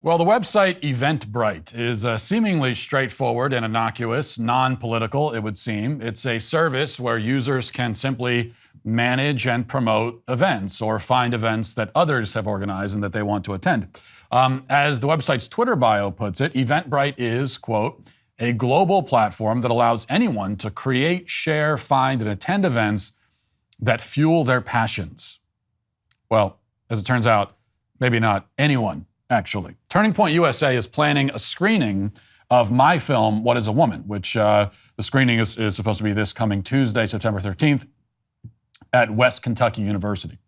Well, the website Eventbrite is seemingly straightforward and innocuous, non-political, it would seem. It's a service where users can simply manage and promote events or find events that others have organized and that they want to attend. As the website's Twitter bio puts it, Eventbrite is, quote, a global platform that allows anyone to create, share, find, and attend events that fuel their passions. Well, as it turns out, maybe not anyone. Actually, Turning Point USA is planning a screening of my film, What is a Woman, which the screening is supposed to be this coming Tuesday, September 13th, at West Kentucky University.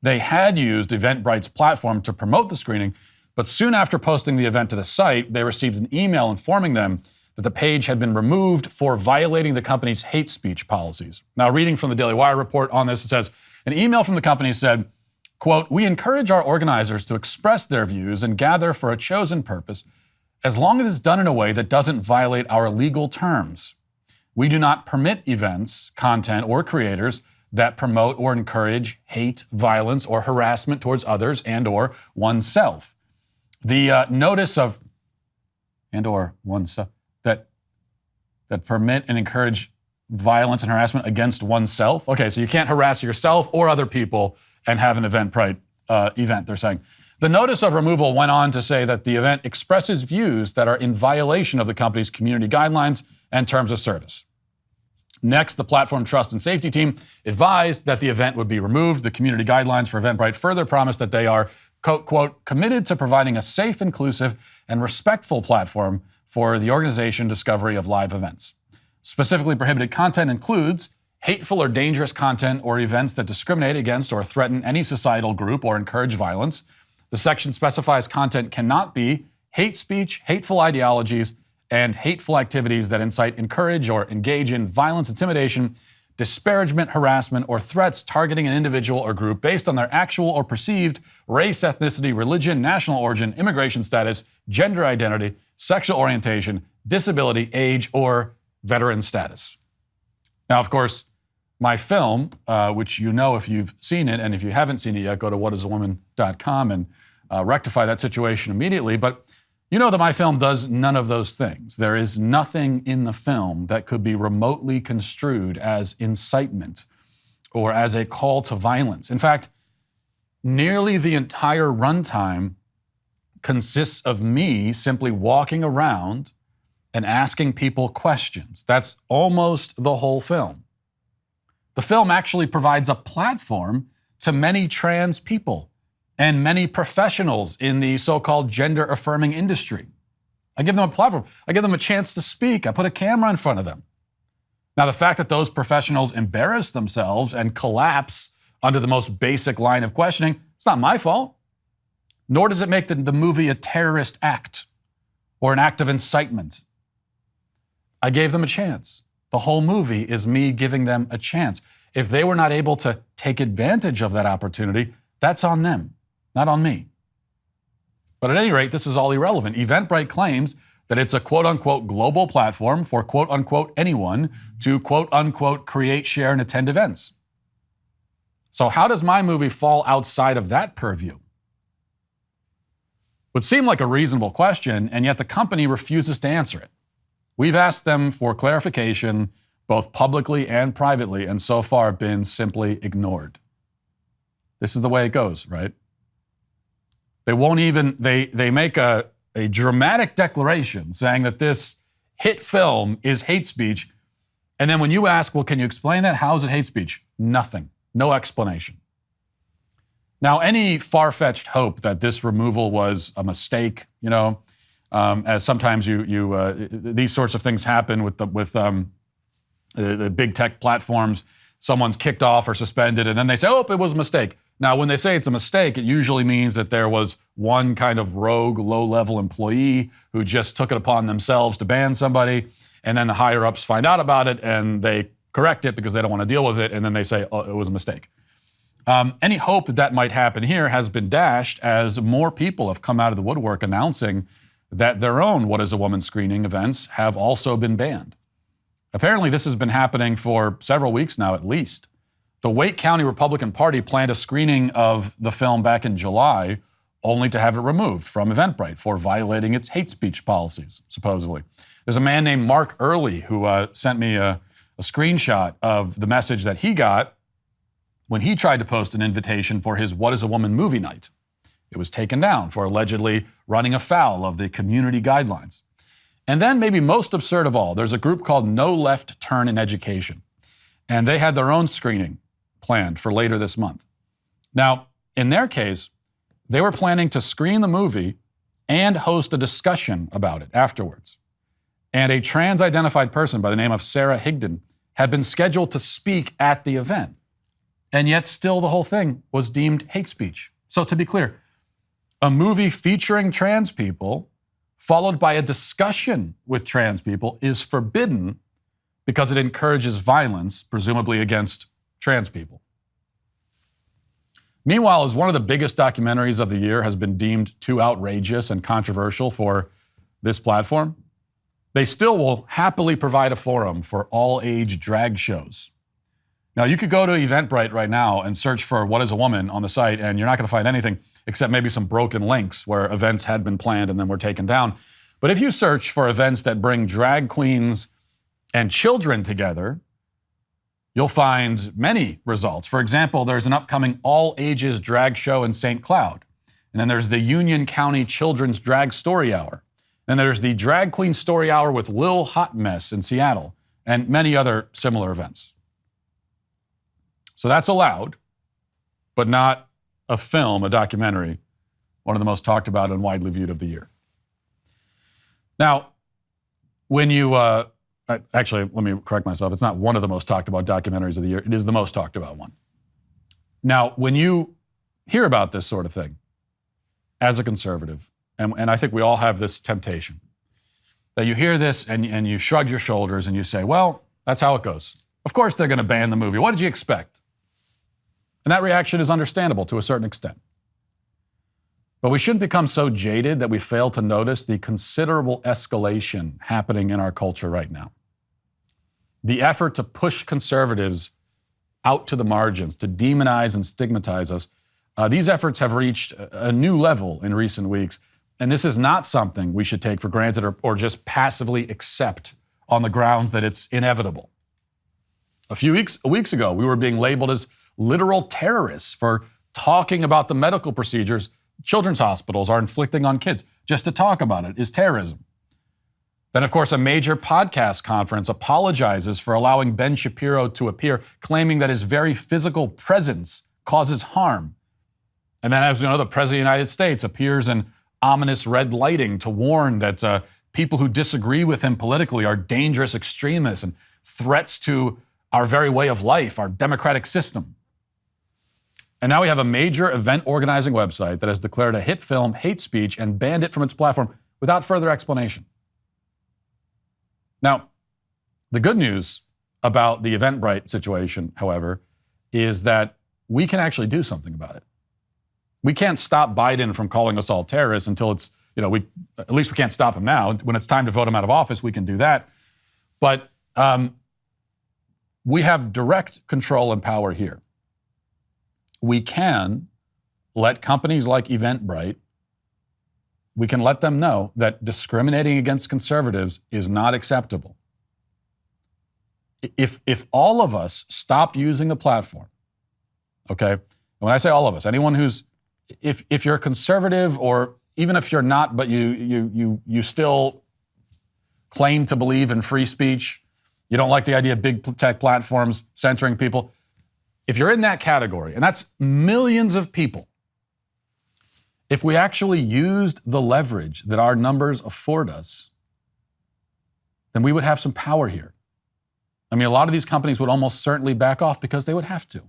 They had used Eventbrite's platform to promote the screening, but soon after posting the event to the site, they received an email informing them that the page had been removed for violating the company's hate speech policies. Now, reading from the Daily Wire report on this, it says, an email from the company said, quote, we encourage our organizers to express their views and gather for a chosen purpose, as long as it's done in a way that doesn't violate our legal terms. We do not permit events, content, or creators that promote or encourage hate, violence, or harassment towards others and or oneself. The notice of and or oneself that permit and encourage violence and harassment against oneself. Okay, so you can't harass yourself or other people and have an Eventbrite event, they're saying. The notice of removal went on to say that the event expresses views that are in violation of the company's community guidelines and terms of service. Next, the platform trust and safety team advised that the event would be removed. The community guidelines for Eventbrite further promised that they are, quote, committed to providing a safe, inclusive, and respectful platform for the organization discovery of live events. Specifically prohibited content includes hateful or dangerous content or events that discriminate against or threaten any societal group or encourage violence. The section specifies content cannot be hate speech, hateful ideologies, and hateful activities that incite, encourage, or engage in violence, intimidation, disparagement, harassment, or threats targeting an individual or group based on their actual or perceived race, ethnicity, religion, national origin, immigration status, gender identity, sexual orientation, disability, age, or veteran status. Now, of course, my film, which you know if you've seen it, and if you haven't seen it yet, go to whatisawoman.com and rectify that situation immediately. But you know that my film does none of those things. There is nothing in the film that could be remotely construed as incitement or as a call to violence. In fact, nearly the entire runtime consists of me simply walking around and asking people questions. That's almost the whole film. The film actually provides a platform to many trans people and many professionals in the so-called gender-affirming industry. I give them a platform. I give them a chance to speak. I put a camera in front of them. Now, the fact that those professionals embarrass themselves and collapse under the most basic line of questioning, it's not my fault. Nor does it make the movie a terrorist act or an act of incitement. I gave them a chance. The whole movie is me giving them a chance. If they were not able to take advantage of that opportunity, that's on them, not on me. But at any rate, this is all irrelevant. Eventbrite claims that it's a quote-unquote global platform for quote-unquote anyone to quote-unquote create, share, and attend events. So how does my movie fall outside of that purview? Would seem like a reasonable question, and yet the company refuses to answer it. We've asked them for clarification, both publicly and privately, and so far been simply ignored. This is the way it goes, right? They won't even, they make a dramatic declaration saying that this hit film is hate speech, and then when you ask, well, can you explain that? How is it hate speech? Nothing. No explanation. Now, any far-fetched hope that this removal was a mistake, as sometimes these sorts of things happen with the big tech platforms. Someone's kicked off or suspended, and then they say, oh, it was a mistake. Now, when they say it's a mistake, it usually means that there was one kind of rogue, low-level employee who just took it upon themselves to ban somebody, and then the higher-ups find out about it, and they correct it because they don't want to deal with it, and then they say, oh, it was a mistake. Any hope that might happen here has been dashed as more people have come out of the woodwork announcing that their own What is a Woman screening events have also been banned. Apparently, this has been happening for several weeks now, at least. The Wake County Republican Party planned a screening of the film back in July, only to have it removed from Eventbrite for violating its hate speech policies, supposedly. There's a man named Mark Early who sent me a screenshot of the message that he got when he tried to post an invitation for his What is a Woman movie night. It was taken down for allegedly running afoul of the community guidelines. And then, maybe most absurd of all, there's a group called No Left Turn in Education. And they had their own screening planned for later this month. Now, in their case, they were planning to screen the movie and host a discussion about it afterwards. And a trans-identified person by the name of Sarah Higdon had been scheduled to speak at the event. And yet still the whole thing was deemed hate speech. So to be clear, a movie featuring trans people followed by a discussion with trans people is forbidden because it encourages violence, presumably against trans people. Meanwhile, as one of the biggest documentaries of the year has been deemed too outrageous and controversial for this platform, they still will happily provide a forum for all-age drag shows. Now, you could go to Eventbrite right now and search for What is a Woman on the site, and you're not going to find anything except maybe some broken links where events had been planned and then were taken down. But if you search for events that bring drag queens and children together, you'll find many results. For example, there's an upcoming all-ages drag show in St. Cloud. And then there's the Union County Children's Drag Story Hour. And there's the Drag Queen Story Hour with Lil Hot Mess in Seattle, and many other similar events. So that's allowed, but not a film, a documentary, one of the most talked about and widely viewed of the year. Now, when you, actually, let me correct myself. It's not one of the most talked about documentaries of the year. It is the most talked about one. Now, when you hear about this sort of thing, as a conservative, and I think we all have this temptation, that you hear this and you shrug your shoulders and you say, well, that's how it goes. Of course they're going to ban the movie. What did you expect? And that reaction is understandable to a certain extent. But we shouldn't become so jaded that we fail to notice the considerable escalation happening in our culture right now. The effort to push conservatives out to the margins, to demonize and stigmatize us, these efforts have reached a new level in recent weeks. And this is not something we should take for granted or just passively accept on the grounds that it's inevitable. A few weeks ago, we were being labeled as literal terrorists for talking about the medical procedures children's hospitals are inflicting on kids. Just to talk about it is terrorism. Then, of course, a major podcast conference apologizes for allowing Ben Shapiro to appear, claiming that his very physical presence causes harm. And then, as we know, the President of the United States appears in ominous red lighting to warn that people who disagree with him politically are dangerous extremists and threats to our very way of life, our democratic system. And now we have a major event organizing website that has declared a hit film hate speech and banned it from its platform without further explanation. Now, the good news about the Eventbrite situation, however, is that we can actually do something about it. We can't stop Biden from calling us all terrorists until it's, at least we can't stop him now. When it's time to vote him out of office, we can do that. But we have direct control and power here. We can let companies like Eventbrite, we can let them know that discriminating against conservatives is not acceptable. If all of us stopped using the platform, okay, and when I say all of us, anyone who's, if you're a conservative or even if you're not, but you still claim to believe in free speech, you don't like the idea of big tech platforms censoring people, if you're in that category, and that's millions of people, if we actually used the leverage that our numbers afford us, then we would have some power here. I mean, a lot of these companies would almost certainly back off because they would have to.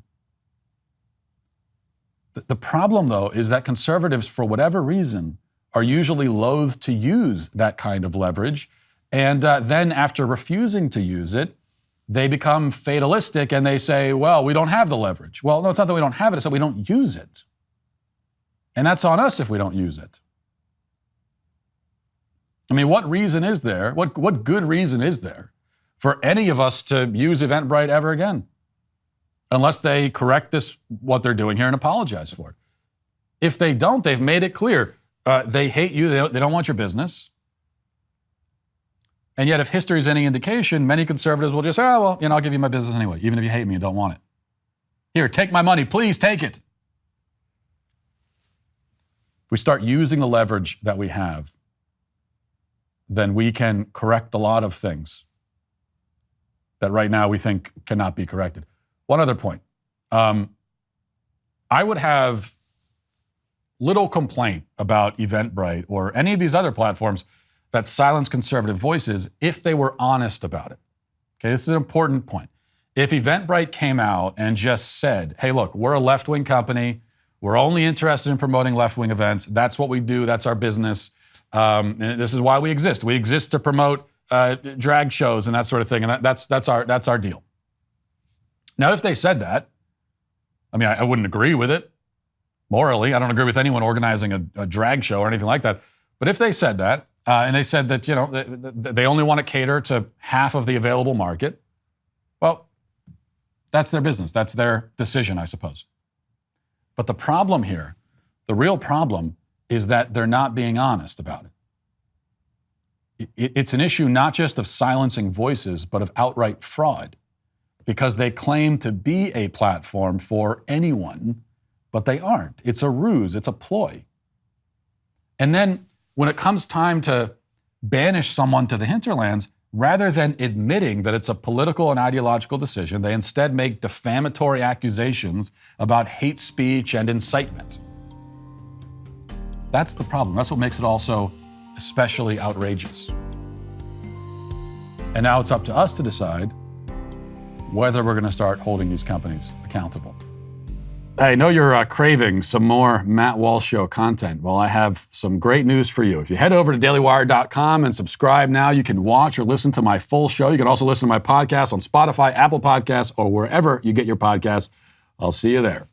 The problem, though, is that conservatives, for whatever reason, are usually loath to use that kind of leverage. And then after refusing to use it, they become fatalistic and they say, well, we don't have the leverage. Well, no, it's not that we don't have it, it's that we don't use it. And that's on us if we don't use it. I mean, what reason is there, what good reason is there for any of us to use Eventbrite ever again? Unless they correct what they're doing here and apologize for it. If they don't, they've made it clear. They hate you. They don't want your business. And yet, if history is any indication, many conservatives will just say, oh, well, I'll give you my business anyway, even if you hate me and don't want it. Here, take my money. Please take it. If we start using the leverage that we have, then we can correct a lot of things that right now we think cannot be corrected. One other point. I would have little complaint about Eventbrite or any of these other platforms that silence conservative voices if they were honest about it. Okay, this is an important point. If Eventbrite came out and just said, hey, look, we're a left-wing company. We're only interested in promoting left-wing events. That's what we do. That's our business. And this is why we exist. We exist to promote drag shows and that sort of thing. And that's our deal. Now, if they said that, I wouldn't agree with it morally. I don't agree with anyone organizing a drag show or anything like that. But if they said that, and they said that, they only want to cater to half of the available market, well, that's their business. That's their decision, I suppose. But the problem here, the real problem, is that they're not being honest about it. It's an issue not just of silencing voices, but of outright fraud, because they claim to be a platform for anyone, but they aren't. It's a ruse. It's a ploy. And then when it comes time to banish someone to the hinterlands, rather than admitting that it's a political and ideological decision, they instead make defamatory accusations about hate speech and incitement. That's the problem. That's what makes it also especially outrageous. And now it's up to us to decide whether we're going to start holding these companies accountable. I know you're craving some more Matt Walsh Show content. Well, I have some great news for you. If you head over to dailywire.com and subscribe now, you can watch or listen to my full show. You can also listen to my podcast on Spotify, Apple Podcasts, or wherever you get your podcasts. I'll see you there.